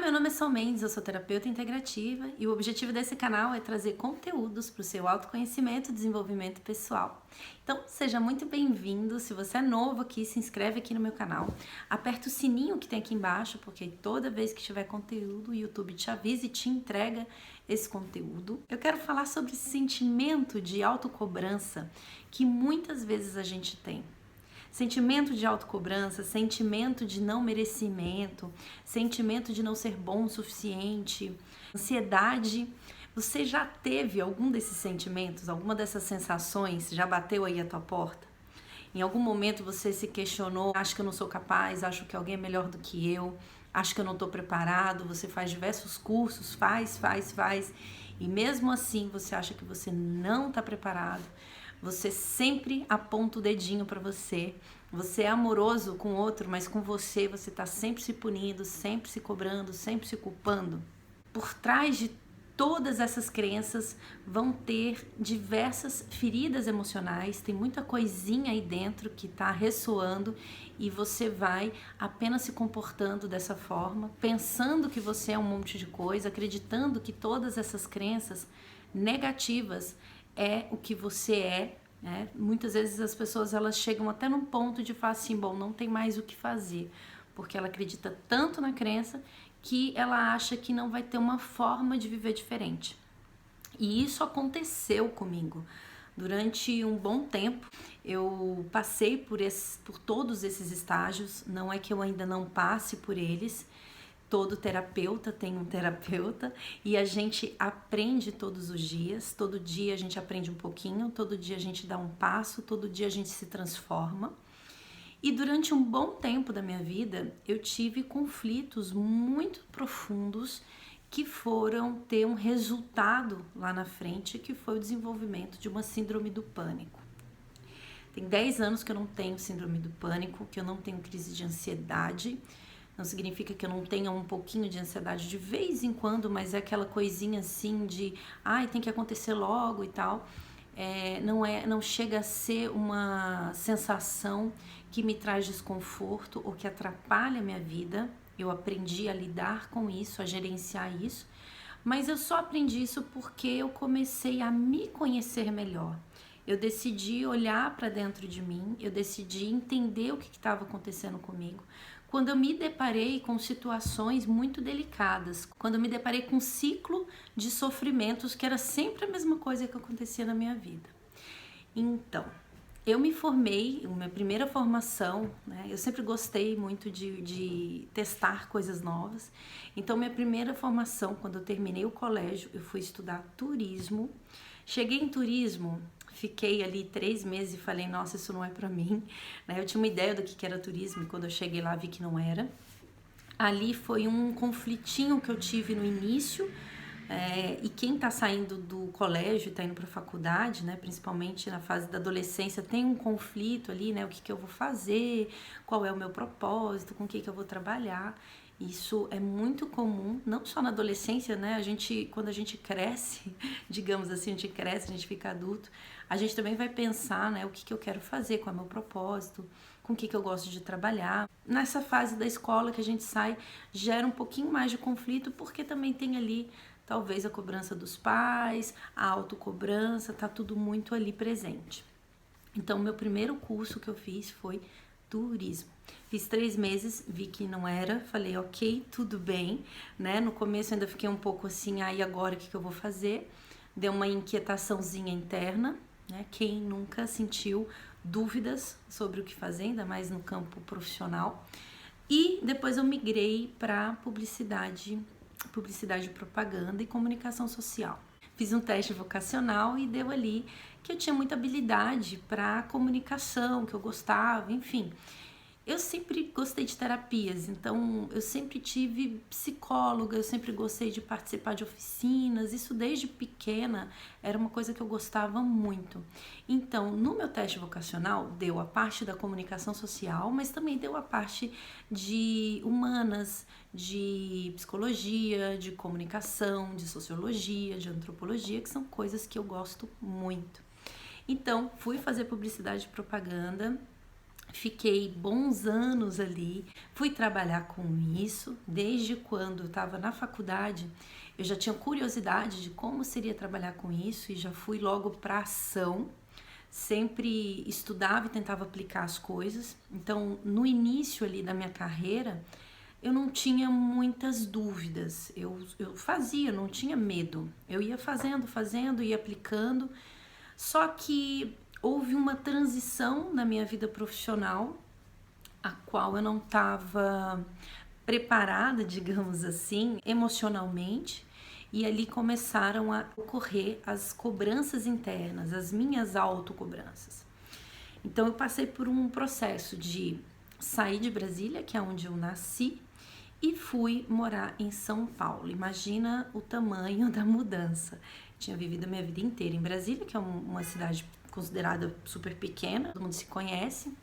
meu nome é Sol Mendes, eu sou terapeuta integrativa e o objetivo desse canal é trazer conteúdos para o seu autoconhecimento e desenvolvimento pessoal. Então, seja muito bem-vindo. Se você é novo aqui, se inscreve aqui no meu canal, aperta o sininho que tem aqui embaixo, porque toda vez que tiver conteúdo, o YouTube te avisa e te entrega esse conteúdo. Eu quero falar sobre esse sentimento de autocobrança que muitas vezes a gente tem. Sentimento de autocobrança, sentimento de não merecimento, sentimento de não ser bom o suficiente, ansiedade. Você já teve algum desses sentimentos, alguma dessas sensações? Já bateu aí a tua porta? Em algum momento você se questionou, acho que eu não sou capaz, acho que alguém é melhor do que eu, acho que eu não estou preparado, você faz diversos cursos, faz, e mesmo assim você acha que você não está preparado. Você sempre aponta o dedinho para você. Você é amoroso com o outro, mas com você está sempre se punindo, sempre se cobrando, sempre se culpando. Por trás de todas essas crenças vão ter diversas feridas emocionais, tem muita coisinha aí dentro que está ressoando e você vai apenas se comportando dessa forma, pensando que você é um monte de coisa, acreditando que todas essas crenças negativas é o que você é, né? Muitas vezes as pessoas elas chegam até num ponto de falar assim, bom, não tem mais o que fazer, porque ela acredita tanto na crença que ela acha que não vai ter uma forma de viver diferente. E isso aconteceu comigo. Durante um bom tempo, eu passei por todos esses estágios, não é que eu ainda não passe por eles. Todo terapeuta tem um terapeuta e a gente aprende todos os dias, todo dia a gente aprende um pouquinho, todo dia a gente dá um passo, todo dia a gente se transforma. E durante um bom tempo da minha vida, eu tive conflitos muito profundos que foram ter um resultado lá na frente, que foi o desenvolvimento de uma síndrome do pânico. Tem 10 anos que eu não tenho síndrome do pânico, que eu não tenho crise de ansiedade. Não significa que eu não tenha um pouquinho de ansiedade de vez em quando, mas é aquela coisinha assim de ai, tem que acontecer logo e tal. Não chega a ser uma sensação que me traz desconforto ou que atrapalha a minha vida. Eu aprendi a lidar com isso, a gerenciar isso, mas eu só aprendi isso porque eu comecei a me conhecer melhor. Eu decidi olhar para dentro de mim, eu decidi entender o que estava acontecendo comigo. Quando eu me deparei com situações muito delicadas, quando eu me deparei com um ciclo de sofrimentos que era sempre a mesma coisa que acontecia na minha vida. Então, eu me formei, minha primeira formação, né? Eu sempre gostei muito de testar coisas novas. Então, minha primeira formação, quando eu terminei o colégio, eu fui estudar turismo. Cheguei em turismo, fiquei ali 3 meses e falei, nossa, isso não é pra mim, né? Eu tinha uma ideia do que era turismo e quando eu cheguei lá vi que não era. Ali foi um conflitinho que eu tive no início, e quem tá saindo do colégio e tá indo pra faculdade, né, principalmente na fase da adolescência, tem um conflito ali, né, o que eu vou fazer, qual é o meu propósito, com o que eu vou trabalhar. Isso é muito comum, não só na adolescência, né? Quando a gente cresce, digamos assim, a gente fica adulto, a gente também vai pensar, né? O que eu quero fazer, qual é o meu propósito, com o que eu gosto de trabalhar. Nessa fase da escola que a gente sai, gera um pouquinho mais de conflito, porque também tem ali, talvez, a cobrança dos pais, a autocobrança, tá tudo muito ali presente. Então, meu primeiro curso que eu fiz foi turismo. Fiz 3 meses, vi que não era, falei ok, tudo bem, né? No começo ainda fiquei um pouco assim, e agora o que eu vou fazer? Deu uma inquietaçãozinha interna, né? Quem nunca sentiu dúvidas sobre o que fazer, ainda mais no campo profissional. E depois eu migrei para publicidade e propaganda e comunicação social. Fiz um teste vocacional e deu ali que eu tinha muita habilidade para comunicação, que eu gostava, enfim. Eu sempre gostei de terapias, então eu sempre tive psicóloga, eu sempre gostei de participar de oficinas, isso desde pequena era uma coisa que eu gostava muito. Então, no meu teste vocacional, deu a parte da comunicação social, mas também deu a parte de humanas, de psicologia, de comunicação, de sociologia, de antropologia, que são coisas que eu gosto muito. Então, fui fazer publicidade e propaganda. Fiquei bons anos ali, fui trabalhar com isso. Desde quando eu estava na faculdade, eu já tinha curiosidade de como seria trabalhar com isso e já fui logo para ação. Sempre estudava e tentava aplicar as coisas. Então, no início ali da minha carreira, eu não tinha muitas dúvidas. Eu fazia, não tinha medo. Eu ia fazendo, ia aplicando. Só que houve uma transição na minha vida profissional, a qual eu não estava preparada, digamos assim, emocionalmente, e ali começaram a ocorrer as cobranças internas, as minhas autocobranças. Então eu passei por um processo de sair de Brasília, que é onde eu nasci, e fui morar em São Paulo. Imagina o tamanho da mudança. Tinha vivido a minha vida inteira em Brasília, que é uma cidade considerada super pequena, todo mundo se conhece.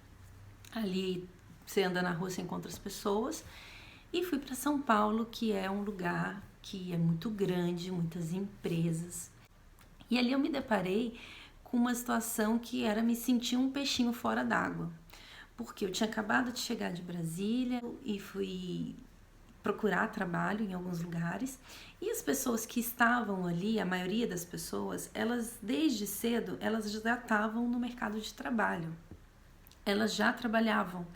Ali você anda na rua, você encontra as pessoas. E fui para São Paulo, que é um lugar que é muito grande, muitas empresas. E ali eu me deparei com uma situação que era me sentir um peixinho fora d'água. Porque eu tinha acabado de chegar de Brasília e fui procurar trabalho em alguns lugares, e as pessoas que estavam ali, a maioria das pessoas, elas desde cedo, elas já estavam no mercado de trabalho, elas já trabalhavam.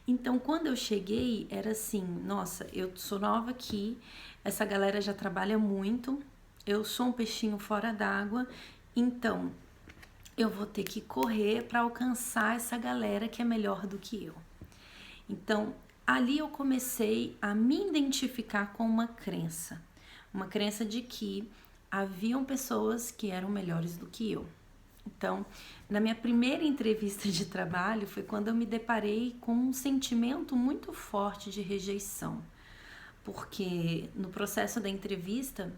Então quando eu cheguei era assim, nossa, eu sou nova aqui, essa galera já trabalha muito, eu sou um peixinho fora d'água, então eu vou ter que correr para alcançar essa galera que é melhor do que eu. Então ali eu comecei a me identificar com uma crença de que haviam pessoas que eram melhores do que eu. Então, na minha primeira entrevista de trabalho foi quando eu me deparei com um sentimento muito forte de rejeição, porque no processo da entrevista,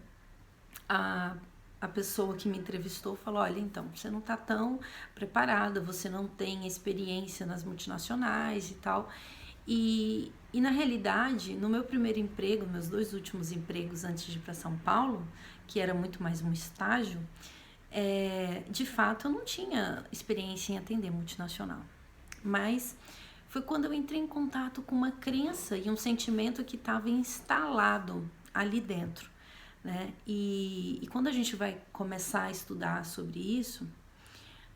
a pessoa que me entrevistou falou: olha, então, você não está tão preparada, você não tem experiência nas multinacionais e tal. E na realidade, no meu primeiro emprego, meus 2 últimos empregos antes de ir para São Paulo, que era muito mais um estágio, de fato eu não tinha experiência em atender multinacional. Mas foi quando eu entrei em contato com uma crença e um sentimento que estava instalado ali dentro, né? E quando a gente vai começar a estudar sobre isso,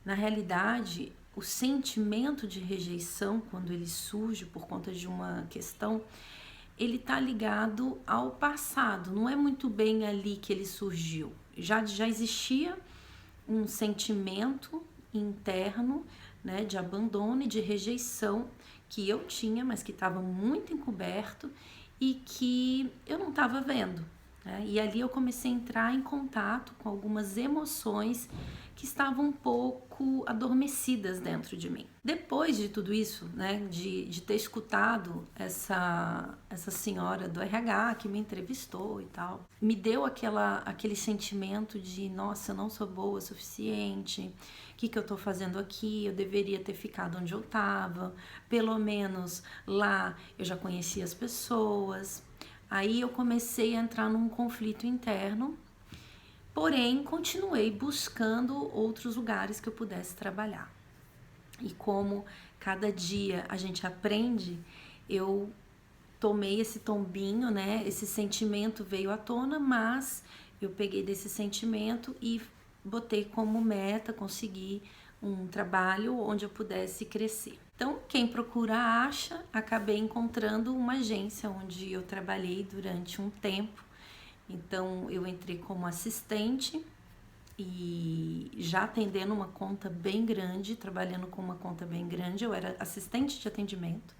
na realidade, o sentimento de rejeição, quando ele surge por conta de uma questão, ele está ligado ao passado, não é muito bem ali que ele surgiu. Já existia um sentimento interno, né, de abandono e de rejeição que eu tinha, mas que estava muito encoberto e que eu não estava vendo, né? E ali eu comecei a entrar em contato com algumas emoções que estavam um pouco adormecidas dentro de mim. Depois de tudo isso, né, de ter escutado essa senhora do RH que me entrevistou e tal, me deu aquele sentimento de, nossa, eu não sou boa o suficiente, o que eu tô fazendo aqui? Eu deveria ter ficado onde eu estava, pelo menos lá eu já conhecia as pessoas. Aí eu comecei a entrar num conflito interno. Porém, continuei buscando outros lugares que eu pudesse trabalhar. E como cada dia a gente aprende, eu tomei esse tombinho, né? Esse sentimento veio à tona, mas eu peguei desse sentimento e botei como meta conseguir um trabalho onde eu pudesse crescer. Então, quem procura acha. Acabei encontrando uma agência onde eu trabalhei durante um tempo. Então eu entrei como assistente e já atendendo uma conta bem grande, trabalhando com uma conta bem grande, eu era assistente de atendimento.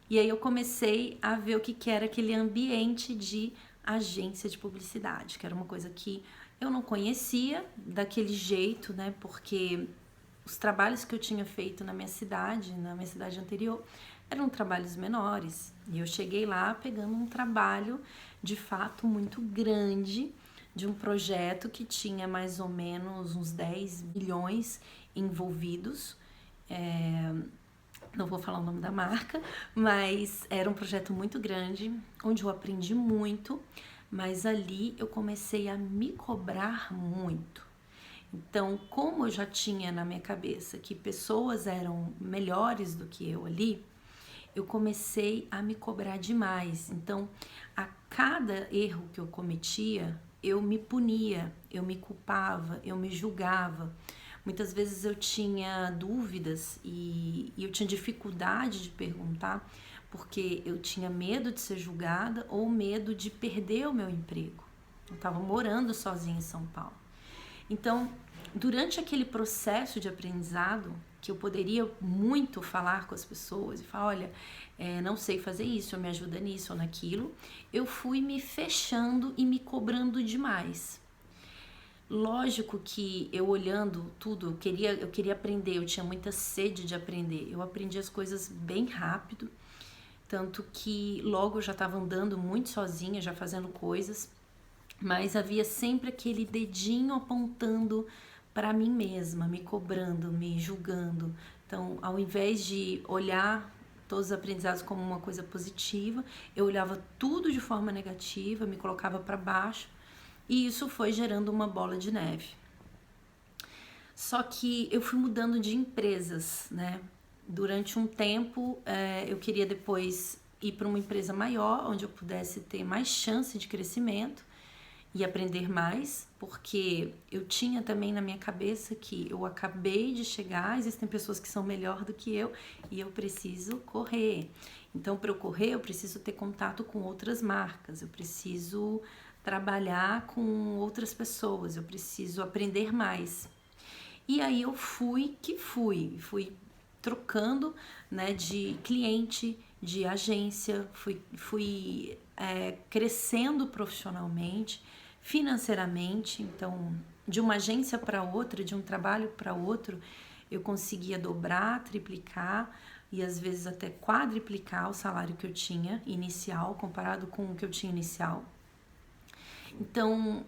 E aí eu comecei a ver o que era aquele ambiente de agência de publicidade, que era uma coisa que eu não conhecia daquele jeito, né? Porque os trabalhos que eu tinha feito na minha cidade anterior, eram trabalhos menores. E eu cheguei lá pegando um trabalho de fato muito grande, de um projeto que tinha mais ou menos uns 10 milhões envolvidos. Não vou falar o nome da marca, mas era um projeto muito grande, onde eu aprendi muito, mas ali eu comecei a me cobrar muito. Então, como eu já tinha na minha cabeça que pessoas eram melhores do que eu ali, eu comecei a me cobrar demais. Então, a cada erro que eu cometia, eu me punia, eu me culpava, eu me julgava. Muitas vezes eu tinha dúvidas e eu tinha dificuldade de perguntar, porque eu tinha medo de ser julgada ou medo de perder o meu emprego. Eu estava morando sozinha em São Paulo. Então, durante aquele processo de aprendizado, que eu poderia muito falar com as pessoas e falar, olha, não sei fazer isso, me ajuda nisso ou naquilo, eu fui me fechando e me cobrando demais. Lógico que eu olhando tudo, eu queria aprender, eu tinha muita sede de aprender. Eu aprendi as coisas bem rápido, tanto que logo eu já estava andando muito sozinha, já fazendo coisas, mas havia sempre aquele dedinho apontando para mim mesma, me cobrando, me julgando. Então, ao invés de olhar todos os aprendizados como uma coisa positiva, eu olhava tudo de forma negativa, me colocava para baixo, e isso foi gerando uma bola de neve. Só que eu fui mudando de empresas, né? Durante um tempo, eu queria depois ir para uma empresa maior, onde eu pudesse ter mais chance de crescimento e aprender mais, porque eu tinha também na minha cabeça que eu acabei de chegar, existem pessoas que são melhor do que eu e eu preciso correr. Então, para eu correr, eu preciso ter contato com outras marcas, eu preciso trabalhar com outras pessoas, eu preciso aprender mais. E aí eu fui trocando, né, de cliente, de agência, fui crescendo profissionalmente, financeiramente. Então, de uma agência para outra, de um trabalho para outro, eu conseguia dobrar, triplicar e às vezes até quadriplicar o salário que eu tinha inicial comparado com o que eu tinha inicial. Então,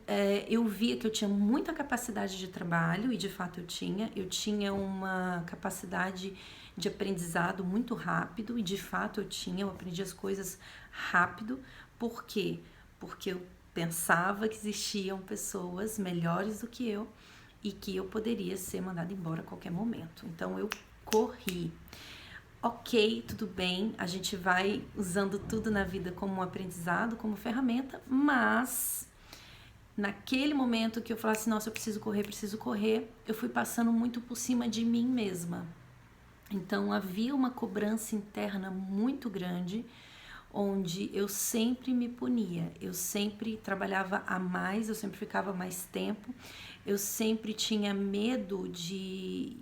eu via que eu tinha muita capacidade de trabalho, e de fato eu tinha uma capacidade de aprendizado muito rápido, e de fato eu aprendi as coisas rápido. Por quê? Porque eu pensava que existiam pessoas melhores do que eu e que eu poderia ser mandada embora a qualquer momento. Então, eu corri. Ok, tudo bem, a gente vai usando tudo na vida como um aprendizado, como ferramenta, mas naquele momento que eu falasse, nossa, eu preciso correr, eu fui passando muito por cima de mim mesma. Então havia uma cobrança interna muito grande, onde eu sempre me punia, eu sempre trabalhava a mais, eu sempre ficava mais tempo, eu sempre tinha medo de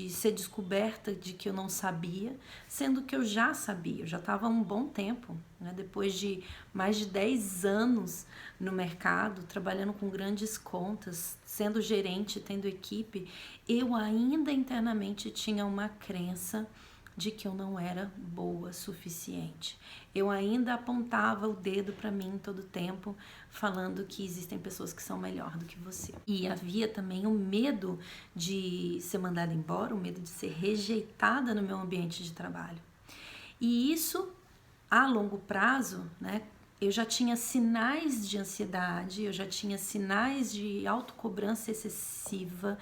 ser descoberta de que eu não sabia, sendo que eu já sabia, eu já estava há um bom tempo, né? Depois de mais de 10 anos no mercado, trabalhando com grandes contas, sendo gerente, tendo equipe, eu ainda internamente tinha uma crença de que eu não era boa o suficiente. Eu ainda apontava o dedo para mim todo tempo, falando que existem pessoas que são melhor do que você. E havia também o medo de ser mandada embora, o medo de ser rejeitada no meu ambiente de trabalho. E isso, a longo prazo, né, eu já tinha sinais de ansiedade, eu já tinha sinais de autocobrança excessiva,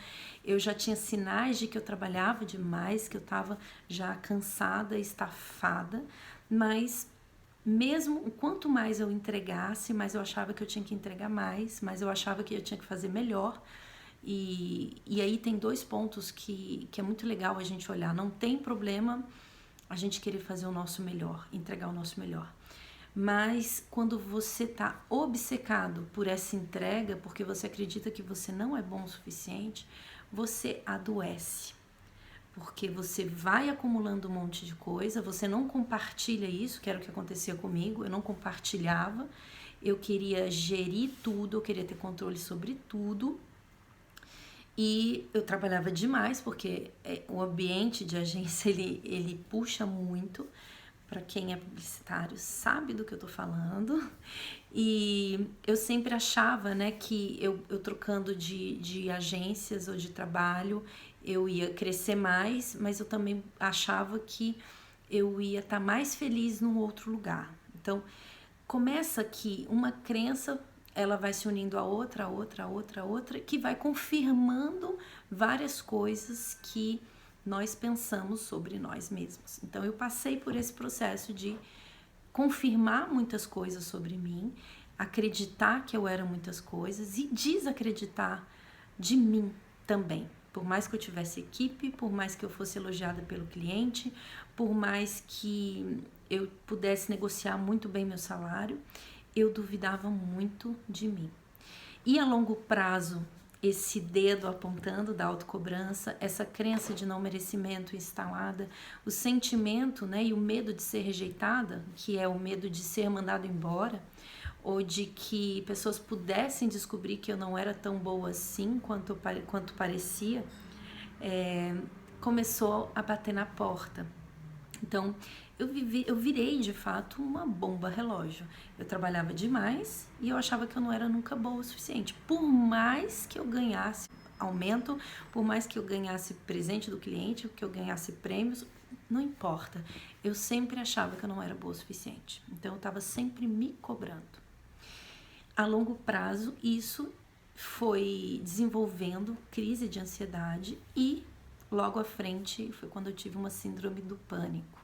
eu já tinha sinais de que eu trabalhava demais, que eu estava já cansada, estafada, mas mesmo quanto mais eu entregasse, mais eu achava que eu tinha que entregar mais eu achava que eu tinha que fazer melhor. E aí tem 2 pontos que é muito legal a gente olhar. Não tem problema a gente querer fazer o nosso melhor, entregar o nosso melhor. Mas quando você está obcecado por essa entrega, porque você acredita que você não é bom o suficiente, você adoece. Porque você vai acumulando um monte de coisa, você não compartilha isso, que era o que acontecia comigo, eu não compartilhava, eu queria gerir tudo, eu queria ter controle sobre tudo, e eu trabalhava demais, porque o ambiente de agência, ele puxa muito. Para quem é publicitário sabe do que eu tô falando. E eu sempre achava, né, que eu trocando de agências ou de trabalho, eu ia crescer mais, mas eu também achava que eu ia estar mais feliz num outro lugar. Então, começa aqui uma crença ela vai se unindo a outra, que vai confirmando várias coisas que nós pensamos sobre nós mesmos. Então eu passei por esse processo de confirmar muitas coisas sobre mim, acreditar que eu era muitas coisas e desacreditar de mim também. Por mais que eu tivesse equipe, por mais que eu fosse elogiada pelo cliente, por mais que eu pudesse negociar muito bem meu salário, eu duvidava muito de mim. E a longo prazo, esse dedo apontando da autocobrança, essa crença de não merecimento instalada, o sentimento, né, e o medo de ser rejeitada, que é o medo de ser mandado embora, ou de que pessoas pudessem descobrir que eu não era tão boa assim quanto parecia, começou a bater na porta. Então, eu virei de fato uma bomba relógio. Eu trabalhava demais e eu achava que eu não era nunca boa o suficiente. Por mais que eu ganhasse aumento, por mais que eu ganhasse presente do cliente, que eu ganhasse prêmios, não importa. Eu sempre achava que eu não era boa o suficiente. Então, eu estava sempre me cobrando. A longo prazo, isso foi desenvolvendo crise de ansiedade e logo à frente foi quando eu tive uma síndrome do pânico.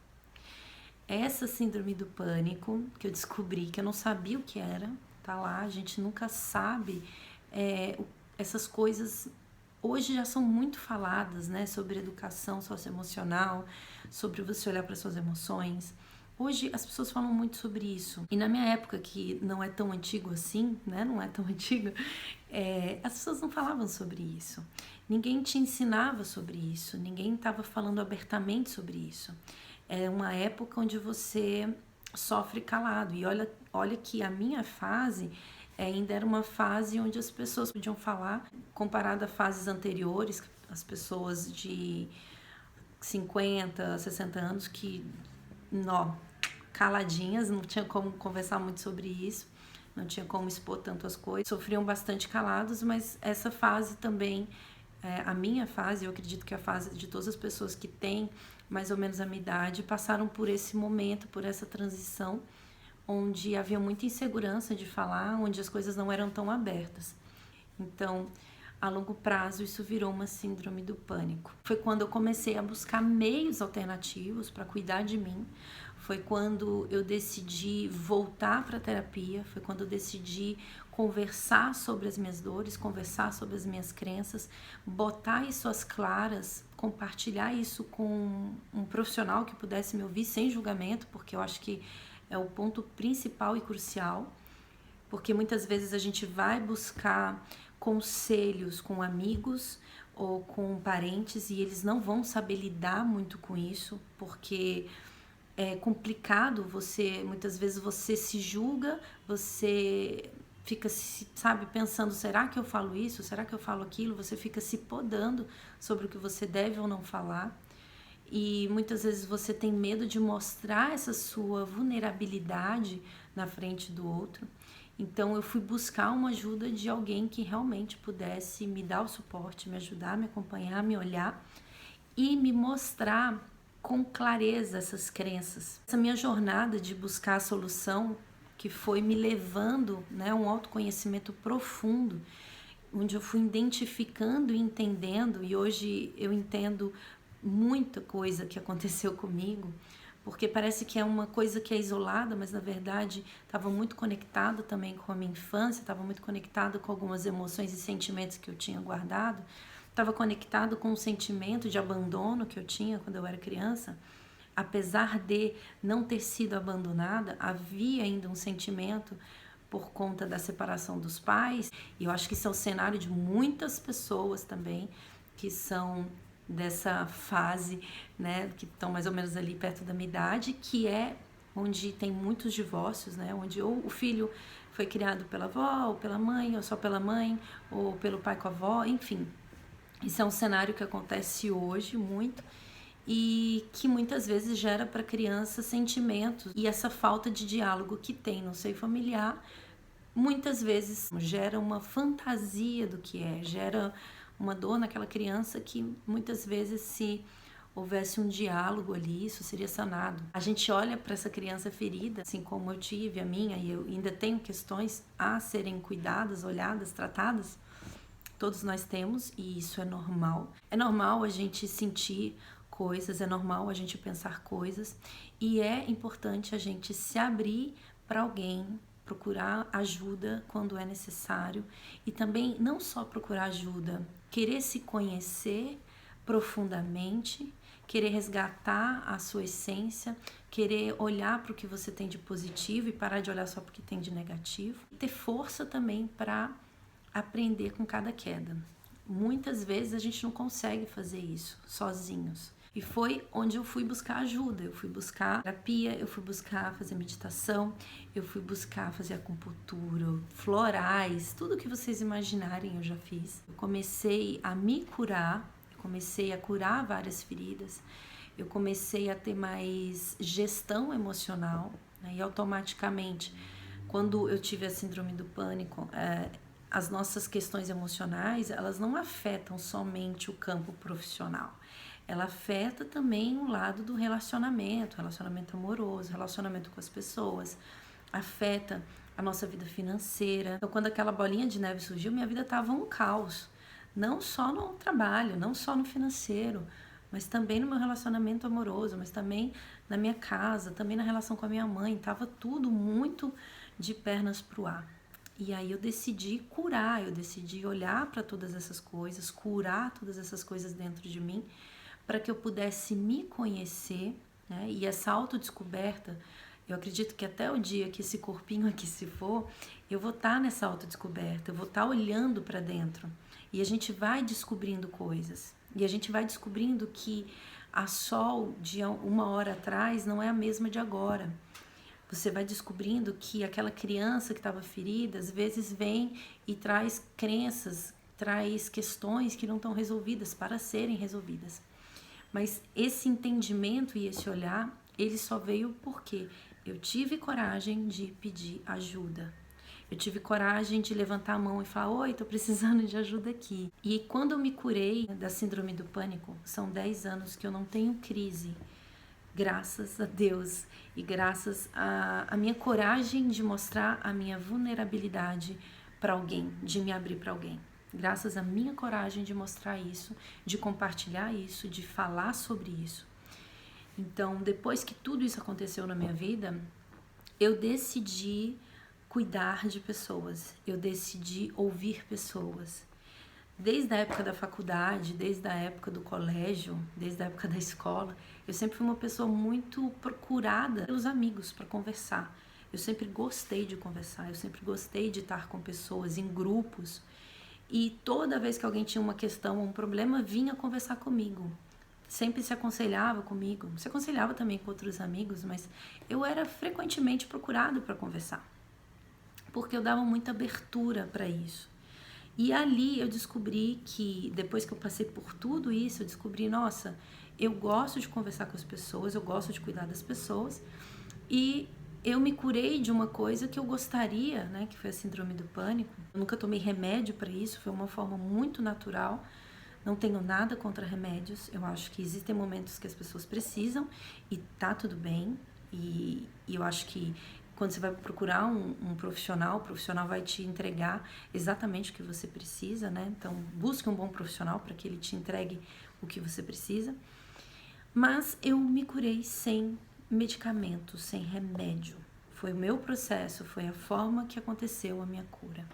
Essa síndrome do pânico, que eu descobri que eu não sabia o que era, tá lá, a gente nunca sabe, essas coisas hoje já são muito faladas, né, sobre educação socioemocional, sobre você olhar para suas emoções. Hoje as pessoas falam muito sobre isso. E na minha época, que não é tão antigo assim, né? Não é tão antigo, as pessoas não falavam sobre isso. Ninguém te ensinava sobre isso, ninguém estava falando abertamente sobre isso. É uma época onde você sofre calado. E olha que a minha fase ainda era uma fase onde as pessoas podiam falar, comparado a fases anteriores, as pessoas de 50, 60 anos que caladinhas, não tinha como conversar muito sobre isso, não tinha como expor tanto as coisas, sofriam bastante calados, mas essa fase também, a minha fase, eu acredito que a fase de todas as pessoas que têm mais ou menos a minha idade, passaram por esse momento, por essa transição, onde havia muita insegurança de falar, onde as coisas não eram tão abertas. Então, a longo prazo, isso virou uma síndrome do pânico. Foi quando eu comecei a buscar meios alternativos para cuidar de mim. Foi quando eu decidi voltar para a terapia. Foi quando eu decidi conversar sobre as minhas dores, conversar sobre as minhas crenças, botar isso às claras, compartilhar isso com um profissional que pudesse me ouvir sem julgamento, porque eu acho que é o ponto principal e crucial. Porque muitas vezes a gente vai buscar conselhos com amigos ou com parentes e eles não vão saber lidar muito com isso, porque é complicado, muitas vezes você se julga, você fica, sabe, pensando, será que eu falo isso? Será que eu falo aquilo? Você fica se podando sobre o que você deve ou não falar. E muitas vezes você tem medo de mostrar essa sua vulnerabilidade na frente do outro. Então eu fui buscar uma ajuda de alguém que realmente pudesse me dar o suporte, me ajudar, me acompanhar, me olhar e me mostrar com clareza essas crenças. Essa minha jornada de buscar a solução, que foi me levando, né, a um autoconhecimento profundo, onde eu fui identificando e entendendo, e hoje eu entendo muita coisa que aconteceu comigo, porque parece que é uma coisa que é isolada, mas na verdade estava muito conectada também com a minha infância, estava muito conectada com algumas emoções e sentimentos que eu tinha guardado, estava conectado com o sentimento de abandono que eu tinha quando eu era criança. Apesar de não ter sido abandonada, havia ainda um sentimento por conta da separação dos pais, e eu acho que isso é o cenário de muitas pessoas também que são dessa fase, né, que estão mais ou menos ali perto da minha idade, que é onde tem muitos divórcios, né, onde ou o filho foi criado pela avó, ou pela mãe, ou só pela mãe, ou pelo pai com a avó, enfim. Isso é um cenário que acontece hoje muito e que muitas vezes gera para a criança sentimentos, e essa falta de diálogo que tem no seio familiar muitas vezes gera uma fantasia do que é, gera uma dor naquela criança que muitas vezes, se houvesse um diálogo ali, isso seria sanado. A gente olha para essa criança ferida, assim como eu tive a minha, e eu ainda tenho questões a serem cuidadas, olhadas, tratadas. Todos nós temos, e isso é normal. É normal a gente sentir coisas, é normal a gente pensar coisas, e é importante a gente se abrir para alguém, procurar ajuda quando é necessário, e também não só procurar ajuda, querer se conhecer profundamente, querer resgatar a sua essência, querer olhar para o que você tem de positivo e parar de olhar só para o que tem de negativo, e ter força também para aprender com cada queda. Muitas vezes a gente não consegue fazer isso sozinhos. E foi onde eu fui buscar ajuda, eu fui buscar terapia, eu fui buscar fazer meditação, eu fui buscar fazer acupuntura, florais, tudo que vocês imaginarem eu já fiz. Eu comecei a me curar, eu comecei a curar várias feridas, eu comecei a ter mais gestão emocional, né? E automaticamente, quando eu tive a síndrome do pânico, as nossas questões emocionais, elas não afetam somente o campo profissional. Ela afeta também o lado do relacionamento amoroso, relacionamento com as pessoas, afeta a nossa vida financeira. Então, quando aquela bolinha de neve surgiu, minha vida estava um caos. Não só no trabalho, não só no financeiro, mas também no meu relacionamento amoroso, mas também na minha casa, também na relação com a minha mãe. Estava tudo muito de pernas pro ar. E aí eu decidi curar, eu decidi olhar para todas essas coisas, curar todas essas coisas dentro de mim, para que eu pudesse me conhecer, né? E essa autodescoberta, eu acredito que até o dia que esse corpinho aqui se for, eu vou estar nessa autodescoberta, eu vou estar olhando para dentro. E a gente vai descobrindo coisas. E a gente vai descobrindo que a sol de uma hora atrás não é a mesma de agora. Você vai descobrindo que aquela criança que estava ferida, às vezes vem e traz crenças, traz questões que não estão resolvidas para serem resolvidas. Mas esse entendimento e esse olhar, ele só veio porque eu tive coragem de pedir ajuda. Eu tive coragem de levantar a mão e falar: oi, tô precisando de ajuda aqui. E quando eu me curei da síndrome do pânico, são 10 anos que eu não tenho crise. Graças a Deus e graças à minha coragem de mostrar a minha vulnerabilidade para alguém, de me abrir para alguém. Graças à minha coragem de mostrar isso, de compartilhar isso, de falar sobre isso. Então, depois que tudo isso aconteceu na minha vida, eu decidi cuidar de pessoas, eu decidi ouvir pessoas. Desde a época da faculdade, desde a época do colégio, desde a época da escola, eu sempre fui uma pessoa muito procurada pelos amigos para conversar. Eu sempre gostei de conversar, eu sempre gostei de estar com pessoas em grupos. E toda vez que alguém tinha uma questão ou um problema, vinha conversar comigo. Sempre se aconselhava comigo, se aconselhava também com outros amigos, mas eu era frequentemente procurada para conversar, porque eu dava muita abertura para isso. E ali eu descobri que, depois que eu passei por tudo isso, eu descobri, nossa, eu gosto de conversar com as pessoas, eu gosto de cuidar das pessoas. E eu me curei de uma coisa que eu gostaria, né, que foi a síndrome do pânico. Eu nunca tomei remédio para isso, foi uma forma muito natural. Não tenho nada contra remédios. Eu acho que existem momentos que as pessoas precisam e tá tudo bem. E eu acho que quando você vai procurar um profissional, o profissional vai te entregar exatamente o que você precisa, né? Então, busque um bom profissional para que ele te entregue o que você precisa. Mas eu me curei sem medicamento, sem remédio. Foi o meu processo, foi a forma que aconteceu a minha cura.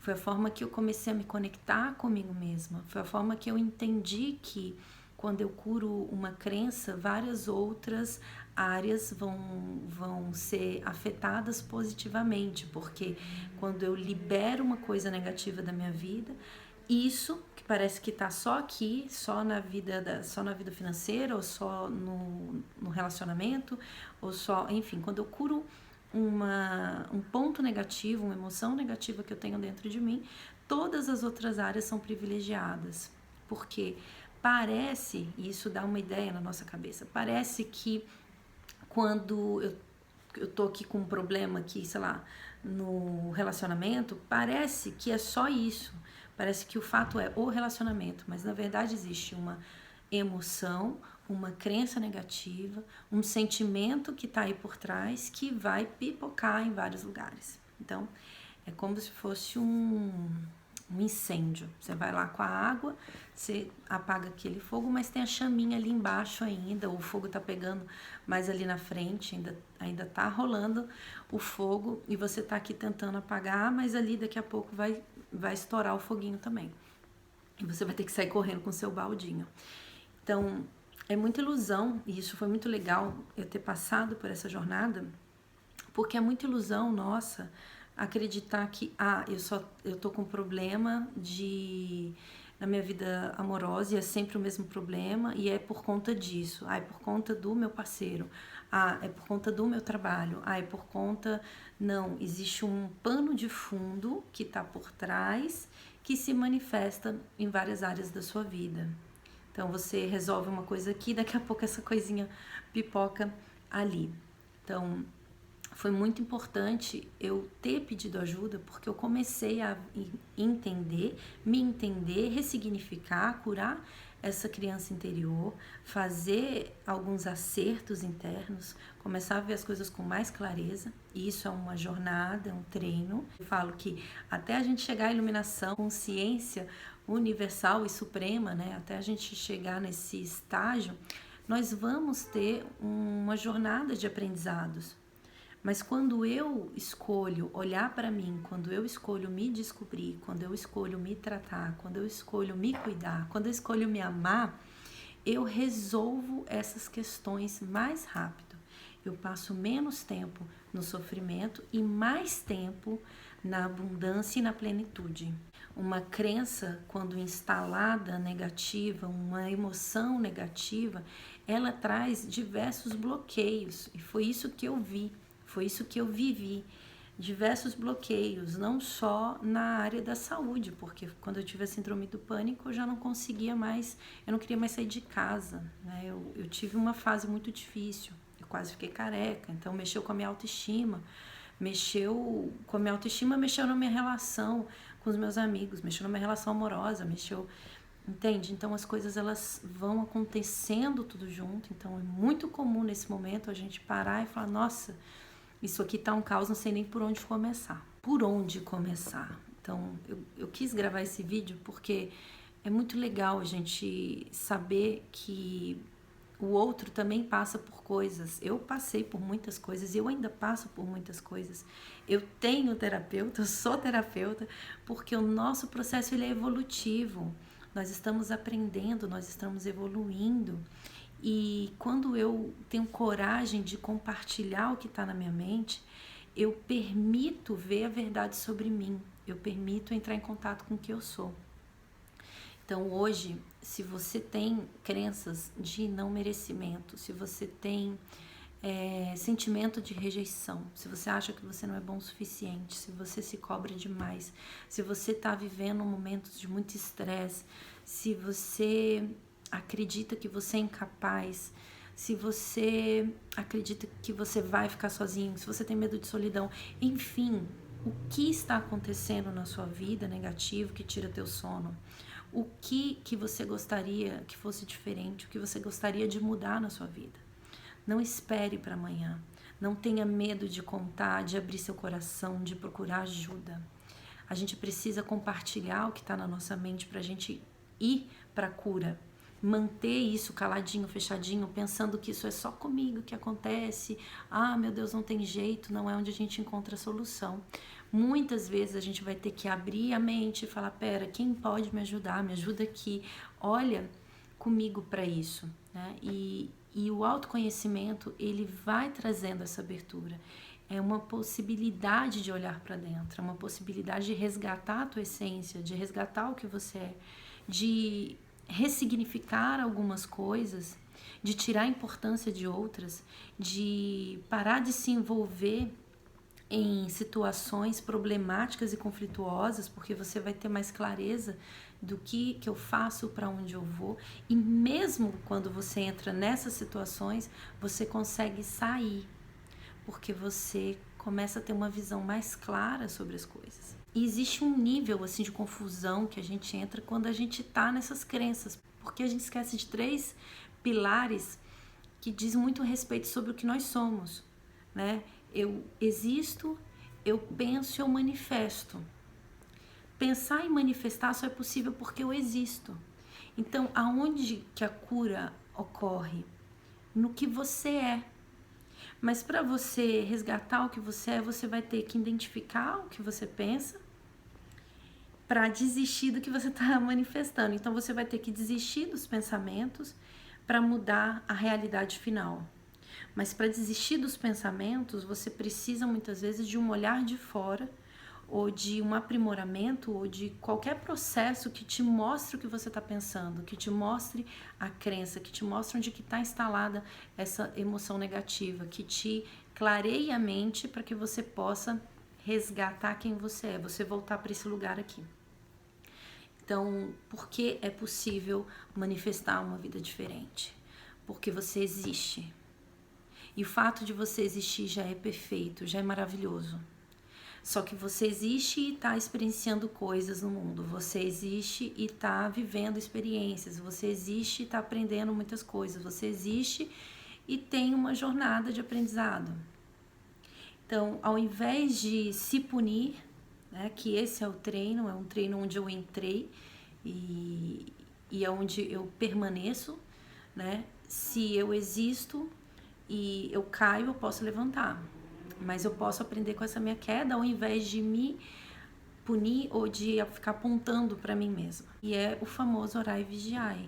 Foi a forma que eu comecei a me conectar comigo mesma. Foi a forma que eu entendi que quando eu curo uma crença, várias outras áreas vão ser afetadas positivamente, porque quando eu libero uma coisa negativa da minha vida, isso que parece que está só aqui, só na vida financeira, ou só no relacionamento, ou só, enfim, quando eu curo um ponto negativo, uma emoção negativa que eu tenho dentro de mim, todas as outras áreas são privilegiadas, porque parece, e isso dá uma ideia na nossa cabeça, parece que quando eu tô aqui com um problema aqui, sei lá, no relacionamento, parece que é só isso, parece que o fato é o relacionamento, mas na verdade existe uma emoção, uma crença negativa, um sentimento que está aí por trás que vai pipocar em vários lugares. Então, é como se fosse um incêndio. Você vai lá com a água, você apaga aquele fogo, mas tem a chaminha ali embaixo ainda, o fogo tá pegando mais ali na frente, ainda tá rolando o fogo e você tá aqui tentando apagar, mas ali daqui a pouco vai estourar o foguinho também. E você vai ter que sair correndo com o seu baldinho. Então, é muita ilusão, e isso foi muito legal eu ter passado por essa jornada, porque é muita ilusão nossa acreditar que eu tô com problema na minha vida amorosa e é sempre o mesmo problema e é por conta disso. É por conta do meu parceiro. É por conta do meu trabalho. É por conta... Não, existe um pano de fundo que tá por trás que se manifesta em várias áreas da sua vida. Então você resolve uma coisa aqui, daqui a pouco essa coisinha pipoca ali. Então, foi muito importante eu ter pedido ajuda, porque eu comecei a me entender, ressignificar, curar essa criança interior, fazer alguns acertos internos, começar a ver as coisas com mais clareza. E isso é uma jornada, é um treino. Eu falo que até a gente chegar à iluminação, consciência universal e suprema, né? Até a gente chegar nesse estágio, nós vamos ter uma jornada de aprendizados. Mas quando eu escolho olhar para mim, quando eu escolho me descobrir, quando eu escolho me tratar, quando eu escolho me cuidar, quando eu escolho me amar, eu resolvo essas questões mais rápido. Eu passo menos tempo no sofrimento e mais tempo na abundância e na plenitude. Uma crença, quando instalada negativa, uma emoção negativa, ela traz diversos bloqueios. E foi isso que eu vi. Foi isso que eu vivi, diversos bloqueios, não só na área da saúde, porque quando eu tive a síndrome do pânico eu já não conseguia mais, eu não queria mais sair de casa, né? Eu tive uma fase muito difícil, eu quase fiquei careca, então mexeu com a minha autoestima, mexeu na minha relação com os meus amigos, mexeu na minha relação amorosa, entende? Então as coisas elas vão acontecendo tudo junto, então é muito comum nesse momento a gente parar e falar, nossa, isso aqui tá um caos, não sei nem por onde começar. Por onde começar? Então, eu quis gravar esse vídeo porque é muito legal a gente saber que o outro também passa por coisas. Eu passei por muitas coisas e eu ainda passo por muitas coisas. Eu tenho terapeuta, eu sou terapeuta, porque o nosso processo ele é evolutivo. Nós estamos aprendendo, nós estamos evoluindo. E quando eu tenho coragem de compartilhar o que está na minha mente, eu permito ver a verdade sobre mim, eu permito entrar em contato com o que eu sou. Então hoje, se você tem crenças de não merecimento, se você tem sentimento de rejeição, se você acha que você não é bom o suficiente, se você se cobra demais, se você está vivendo momentos de muito estresse, se você acredita que você é incapaz, se você acredita que você vai ficar sozinho, se você tem medo de solidão, enfim, o que está acontecendo na sua vida negativo que tira teu sono? O que você gostaria que fosse diferente? O que você gostaria de mudar na sua vida? Não espere para amanhã. Não tenha medo de contar, de abrir seu coração, de procurar ajuda. A gente precisa compartilhar o que está na nossa mente para a gente ir para a cura. Manter isso caladinho, fechadinho, pensando que isso é só comigo que acontece. Ah, meu Deus, não tem jeito, não é onde a gente encontra a solução. Muitas vezes a gente vai ter que abrir a mente e falar, pera, quem pode me ajudar? Me ajuda aqui, olha comigo para isso, né? E o autoconhecimento, ele vai trazendo essa abertura. É uma possibilidade de olhar para dentro, é uma possibilidade de resgatar a tua essência, de resgatar o que você é, de ressignificar algumas coisas, de tirar a importância de outras, de parar de se envolver em situações problemáticas e conflituosas, porque você vai ter mais clareza do que eu faço, para onde eu vou. E mesmo quando você entra nessas situações, você consegue sair, porque você começa a ter uma visão mais clara sobre as coisas. E existe um nível assim de confusão que a gente entra quando a gente tá nessas crenças, porque a gente esquece de três pilares que diz muito respeito sobre o que nós somos, né? Eu existo, eu penso, eu manifesto. Pensar e manifestar só é possível porque eu existo. Então, aonde que a cura ocorre? No que você é. Mas para você resgatar o que você é, você vai ter que identificar o que você pensa para desistir do que você está manifestando. Então, você vai ter que desistir dos pensamentos para mudar a realidade final. Mas para desistir dos pensamentos, você precisa muitas vezes de um olhar de fora, ou de um aprimoramento, ou de qualquer processo que te mostre o que você está pensando, que te mostre a crença, que te mostre onde que está instalada essa emoção negativa, que te clareie a mente para que você possa resgatar quem você é, você voltar para esse lugar aqui. Então, por que é possível manifestar uma vida diferente? Porque você existe. E o fato de você existir já é perfeito, já é maravilhoso. Só que você existe e está experienciando coisas no mundo. Você existe e está vivendo experiências. Você existe e está aprendendo muitas coisas. Você existe e tem uma jornada de aprendizado. Então, ao invés de se punir, né, que esse é um treino onde eu entrei e é onde eu permaneço, né? Se eu existo e eu caio, eu posso levantar. Mas eu posso aprender com essa minha queda ao invés de me punir ou de ficar apontando para mim mesma. E é o famoso orar e vigiar.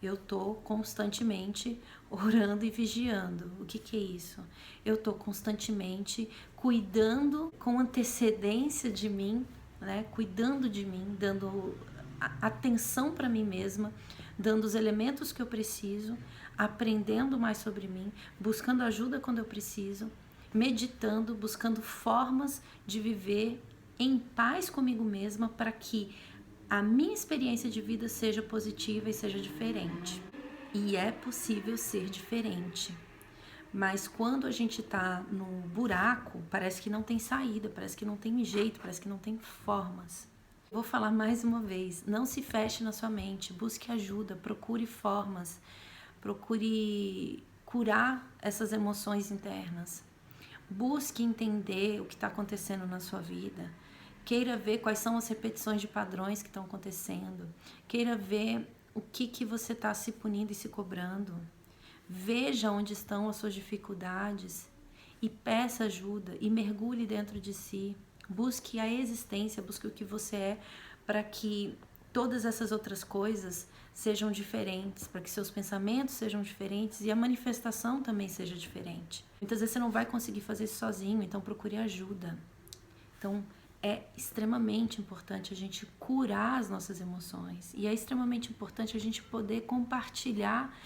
Eu tô constantemente orando e vigiando. O que é isso? Eu tô constantemente cuidando com antecedência de mim, né? Cuidando de mim, dando atenção para mim mesma, dando os elementos que eu preciso, aprendendo mais sobre mim, buscando ajuda quando eu preciso, meditando, buscando formas de viver em paz comigo mesma para que a minha experiência de vida seja positiva e seja diferente. E é possível ser diferente. Mas quando a gente tá no buraco, parece que não tem saída, parece que não tem jeito, parece que não tem formas. Vou falar mais uma vez, não se feche na sua mente, busque ajuda, procure formas, procure curar essas emoções internas. Busque entender o que está acontecendo na sua vida. Queira ver quais são as repetições de padrões que estão acontecendo. Queira ver o que você está se punindo e se cobrando. Veja onde estão as suas dificuldades e peça ajuda e mergulhe dentro de si. Busque a existência, busque o que você é para que todas essas outras coisas sejam diferentes, para que seus pensamentos sejam diferentes e a manifestação também seja diferente. Muitas vezes você não vai conseguir fazer isso sozinho, então procure ajuda. Então, é extremamente importante a gente curar as nossas emoções e é extremamente importante a gente poder compartilhar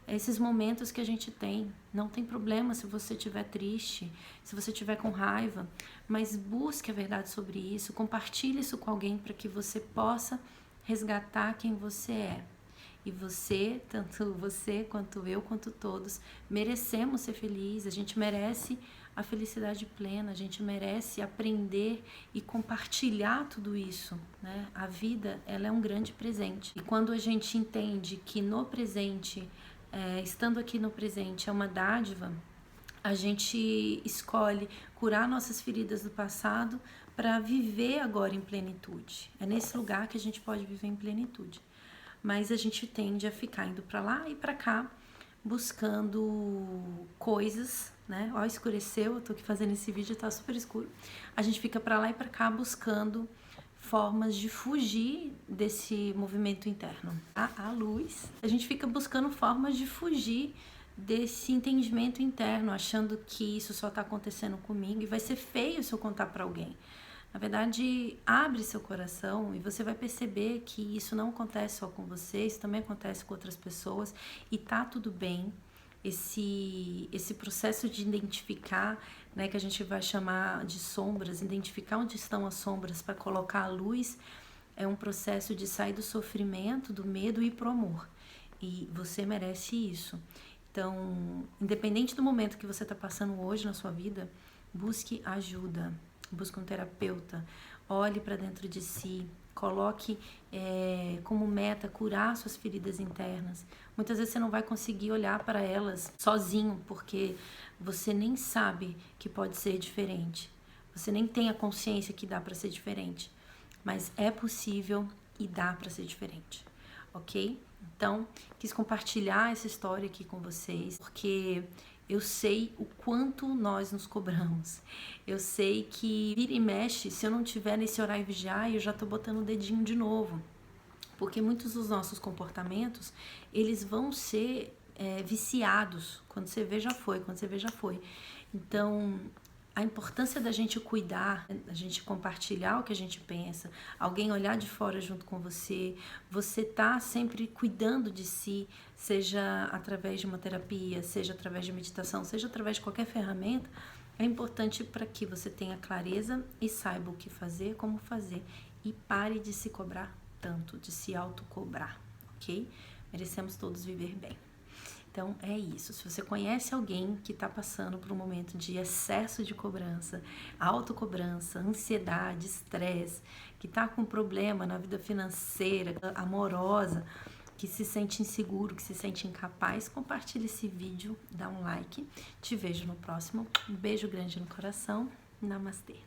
esses momentos que a gente tem. Não tem problema se você estiver triste, se você estiver com raiva, mas busque a verdade sobre isso, compartilhe isso com alguém para que você possa resgatar quem você é. E você, tanto você quanto eu, quanto todos, merecemos ser felizes, a gente merece a felicidade plena, a gente merece aprender e compartilhar tudo isso, né? A vida, ela é um grande presente. E quando a gente entende que no presente, estando aqui no presente é uma dádiva, a gente escolhe curar nossas feridas do passado para viver agora em plenitude. É nesse lugar que a gente pode viver em plenitude. Mas a gente tende a ficar indo para lá e para cá, buscando coisas, né? Ó, escureceu, eu tô aqui fazendo esse vídeo, tá super escuro. A gente fica para lá e para cá buscando formas de fugir desse movimento interno. A luz, a gente fica buscando formas de fugir desse entendimento interno, achando que isso só tá acontecendo comigo e vai ser feio se eu contar para alguém. Na verdade, abre seu coração e você vai perceber que isso não acontece só com você, isso também acontece com outras pessoas e tá tudo bem. Esse processo de identificar, né, que a gente vai chamar de sombras, identificar onde estão as sombras para colocar a luz, é um processo de sair do sofrimento, do medo e ir pro amor. E você merece isso. Então, independente do momento que você está passando hoje na sua vida, busque ajuda. Busque um terapeuta, olhe para dentro de si, coloque como meta curar suas feridas internas. Muitas vezes você não vai conseguir olhar para elas sozinho, porque você nem sabe que pode ser diferente. Você nem tem a consciência que dá para ser diferente. Mas é possível e dá para ser diferente, ok? Então, quis compartilhar essa história aqui com vocês, porque eu sei o quanto nós nos cobramos. Eu sei que vira e mexe, se eu não tiver nesse orar e vigiar, eu já tô botando o dedinho de novo. Porque muitos dos nossos comportamentos, eles vão ser viciados. Quando você vê, já foi. Quando você vê, já foi. Então, a importância da gente cuidar, da gente compartilhar o que a gente pensa, alguém olhar de fora junto com você, você tá sempre cuidando de si, seja através de uma terapia, seja através de meditação, seja através de qualquer ferramenta, é importante para que você tenha clareza e saiba o que fazer, como fazer, e pare de se cobrar tanto, de se autocobrar, ok? Merecemos todos viver bem. Então é isso, se você conhece alguém que está passando por um momento de excesso de cobrança, autocobrança, ansiedade, estresse, que está com problema na vida financeira, amorosa, que se sente inseguro, que se sente incapaz, compartilhe esse vídeo, dá um like. Te vejo no próximo. Um beijo grande no coração. Namastê.